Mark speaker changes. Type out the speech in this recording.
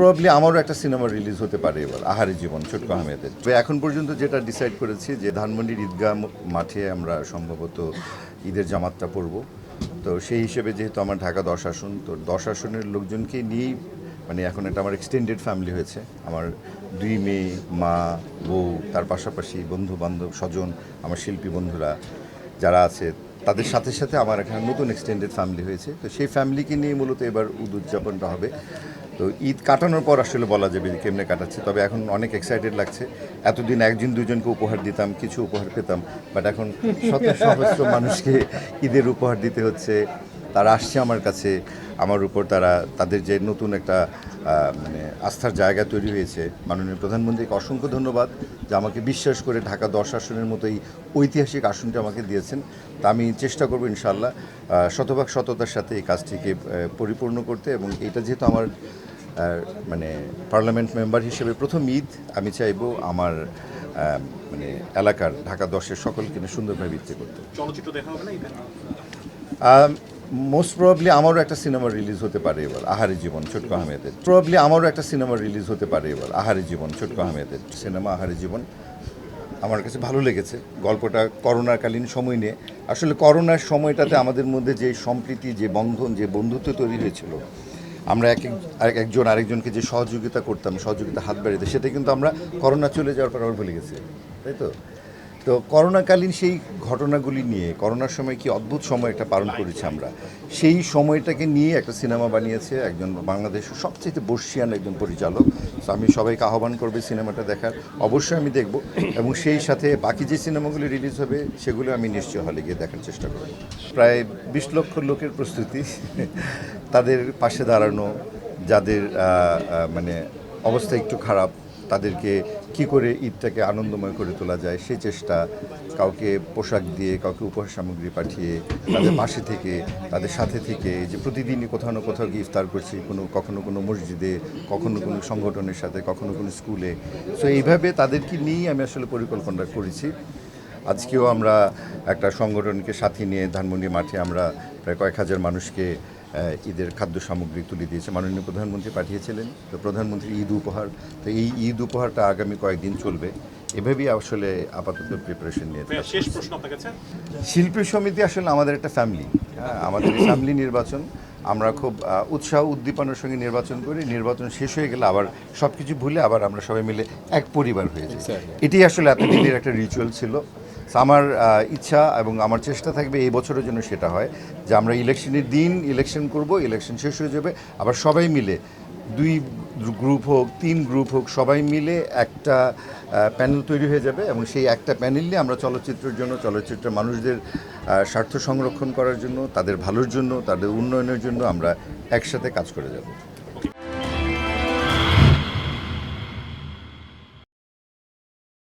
Speaker 1: Probably আমারও একটা cinema release হতে পারে এবার, আহারে জীবন, ছোট্ট আহমেদের। তো এখন পর্যন্ত যেটা ডিসাইড করেছি যে ধানমন্ডির ঈদগাহ মাঠে আমরা সম্ভবত ঈদের জামাতটা পড়ব। তো সেই হিসেবে যেহেতু আমার ঢাকা 10 আসন, তো 10 আসনের লোকজনকে নিয়েই মানে এখন এটা আমার এক্সটেন্ডেড ফ্যামিলি হয়েছে। আমার 2 মেয়ে, মা, বউ, তার পাশাপাশি বন্ধু বান্ধব, স্বজন, আমার শিল্পী বন্ধুরা যারা আছে তাদের সাথে সাথে আমার এখানে নতুন এক্সটেন্ডেড ফ্যামিলি হয়েছে। তো সেই ফ্যামিলিকে নিয়ে মূলত এবার উদযাপনটা হবে। তো ঈদ কাটানোর পর আসলে বলা যাবে যে কেমনে কাটাচ্ছি, তবে এখন অনেক এক্সাইটেড লাগছে। এতদিন একজন দুজনকে উপহার দিতাম, কিছু উপহার পেতাম, বাট এখন শত সহস্র মানুষকে ঈদের উপহার দিতে হচ্ছে। তারা আসছে আমার কাছে, আমার উপর তাদের যে নতুন একটা মানে আস্থার জায়গা তৈরি হয়েছে। মাননীয় প্রধানমন্ত্রীকে অসংখ্য ধন্যবাদ যে আমাকে বিশ্বাস করে ঢাকা 10 আসনের মতো এই ঐতিহাসিক আসনটা আমাকে দিয়েছেন। তা আমি চেষ্টা করব ইনশাআল্লাহ শতভাগ সততার সাথে এই কাজটিকে পরিপূর্ণ করতে। এবং এটা যেহেতু আমার মানে পার্লামেন্ট মেম্বার হিসেবে প্রথম ঈদ, আমি চাইবো আমার মানে এলাকার ঢাকা 10-এর সকলকে সুন্দরভাবে ঈদ করতে।
Speaker 2: চলচ্চিত্র দেখা হবে না ঈদে?
Speaker 1: মোস্ট প্রবাবলি আমারও একটা সিনেমা রিলিজ হতে পারে এবার, আহারে জীবন, ছোট্ট আহমেদের। প্রবাবলি আমারও একটা সিনেমা রিলিজ হতে পারে এবার, আহারে জীবন, ছোট্ট আহমেদের। সিনেমা আহারে জীবন আমার কাছে ভালো লেগেছে। গল্পটা করোনাকালীন সময় নিয়ে, আসলে করোনার সময়টাতে আমাদের মধ্যে যে সম্প্রীতি, যে বন্ধন, যে বন্ধুত্ব তৈরি হয়েছিল, আমরা একজন আরেকজনকে যে সহযোগিতা করতাম, সহযোগিতা হাত বাড়িতে, সেটা কিন্তু আমরা করোনা চলে যাওয়ার পর আবার ভুলে গেছি, তাই তো? তো করোনাকালীন সেই ঘটনাগুলি নিয়ে, করোনার সময় কি অদ্ভুত সময় একটা পালন করেছি আমরা, সেই সময়টাকে নিয়ে একটা সিনেমা বানিয়েছে একজন বাংলাদেশের সবচেয়ে বর্ষিয়ান একজন পরিচালক। তো আমি সবাইকে আহ্বান করবো সিনেমাটা দেখার, অবশ্যই আমি দেখব। এবং সেই সাথে বাকি যে সিনেমাগুলি রিলিজ হবে সেগুলো আমি নিশ্চয় হলে গিয়ে দেখার চেষ্টা করব। প্রায় 20 লক্ষ লোকের প্রস্তুতি, তাদের পাশে দাঁড়ানো, যাদের মানে অবস্থা একটু খারাপ, তাদেরকে কি করে ঈদটাকে আনন্দময় করে তোলা যায় সেই চেষ্টা। কাউকে পোশাক দিয়ে, কাউকে উপহার সামগ্রী পাঠিয়ে, তাদের পাশে থেকে, তাদের সাথে থেকে, যে প্রতিদিনই কোথাও না কোথাও গিয়ে ইফতার করছি, কখনো কোনো মসজিদে, কখনো কোনো সংগঠনের সাথে, কখনো কোনো স্কুলে। সো এইভাবে তাদেরকে নিয়েই আমি আসলে পরিকল্পনা করেছি। আজকেও আমরা একটা সংগঠনকে সাথে নিয়ে ধানমন্ডি মাঠে আমরা প্রায় কয়েক হাজার মানুষকে ঈদের খাদ্য সামগ্রী তুলে দিয়েছে। মাননীয় প্রধানমন্ত্রী পাঠিয়েছিলেন, তো প্রধানমন্ত্রী ঈদ উপহার। তো এই ঈদ উপহারটা আগামী কয়েকদিন চলবে। এভাবেই আসলে আপাতত প্রিপারেশন নিয়ে।
Speaker 2: শেষ প্রশ্ন আপনার কাছে।
Speaker 1: শিল্পী সমিতি আসলে আমাদের একটা ফ্যামিলি, আমাদের ফ্যামিলি নির্বাচন। আমরা খুব উৎসাহ উদ্দীপনার সঙ্গে নির্বাচন করি। নির্বাচন শেষ হয়ে গেলে আবার সব কিছু ভুলে আবার আমরা সবাই মিলে এক পরিবার হয়ে যাই। এটাই আসলে এতদিনের একটা রিচুয়াল ছিল। আমার ইচ্ছা এবং আমার চেষ্টা থাকবে এই বছরের জন্য সেটা হয় যে আমরা ইলেকশনের দিন ইলেকশন করব, ইলেকশন শেষ হয়ে যাবে, আবার সবাই মিলে 2 গ্রুপ হোক, 3 গ্রুপ হোক, সবাই মিলে একটা প্যানেল তৈরি হয়ে যাবে। এবং সেই একটা প্যানেল নিয়ে আমরা চলচ্চিত্রের জন্য, চলচ্চিত্রের মানুষদের স্বার্থ সংরক্ষণ করার জন্য, তাদের ভালোর জন্য, তাদের উন্নয়নের জন্য আমরা একসাথে কাজ করে যাব।